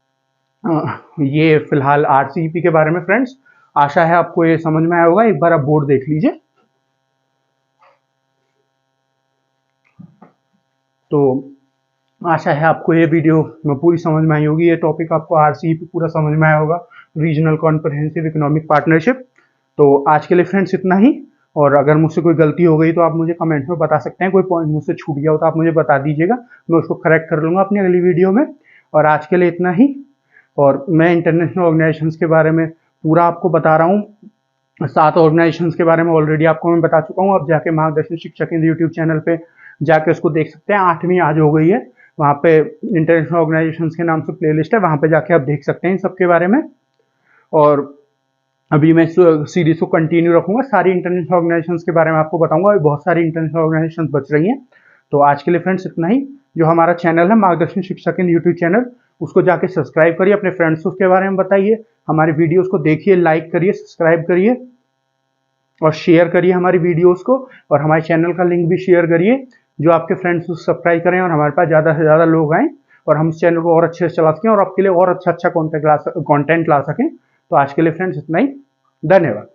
ये फिलहाल आरसीईपी के बारे में फ्रेंड्स, आशा है आपको ये समझ में आया होगा। एक बार आप बोर्ड देख लीजिए। तो आशा है आपको ये वीडियो पूरी समझ में आई होगी, ये टॉपिक आपको आरसीईपी पूरा समझ में आया होगा, रीजनल कॉम्प्रिहेंसिव इकोनॉमिक पार्टनरशिप। तो आज के लिए फ्रेंड्स इतना ही, और अगर मुझसे कोई गलती हो गई तो आप मुझे कमेंट में बता सकते हैं, कोई पॉइंट मुझसे छूट गया हो तो आप मुझे बता दीजिएगा, मैं उसको करेक्ट कर लूंगा अपनी अगली वीडियो में। और आज के लिए इतना ही। और मैं इंटरनेशनल ऑर्गेनाइजेशंस के बारे में पूरा आपको बता रहा हूँ, 7 ऑर्गेनाइजेशंस के बारे में ऑलरेडी आपको मैं बता चुका हूँ। आप जाके मार्गदर्शन शिक्षा केंद्र यूट्यूब चैनल पे जाके उसको देख सकते हैं। 8वीं आज हो गई है, वहाँ पे इंटरनेशनल ऑर्गेनाइजेशंस के नाम से प्लेलिस्ट है, वहाँ पे जाके आप देख सकते हैं इन सबके बारे में। और अभी मैं इस सीरीज को कंटिन्यू रखूंगा, सारी इंटरनेशनल ऑर्गेनाइजेशंस के बारे में आपको बताऊंगा, अभी बहुत सारी इंटरनेशनल ऑर्गेनाइजेशंस बच रही हैं। तो आज के लिए फ्रेंड्स इतना ही। जो हमारा चैनल है मार्गदर्शन शिक्षा केंद्र यूट्यूब चैनल, उसको जाके सब्सक्राइब करिए, अपने फ्रेंड्स को उसके बारे में बताइए, हमारी वीडियोस को देखिए, लाइक करिए, सब्सक्राइब करिए और शेयर करिए हमारी वीडियोस को, और हमारे चैनल का लिंक भी शेयर करिए, जो आपके फ्रेंड्स को सब्सक्राइब करें और हमारे पास ज़्यादा से ज़्यादा लोग आएँ और हम इस चैनल को और अच्छे से चला सकें और आपके लिए और अच्छा कंटेंट ला सकें। तो आज के लिए फ्रेंड्स इतना ही, धन्यवाद।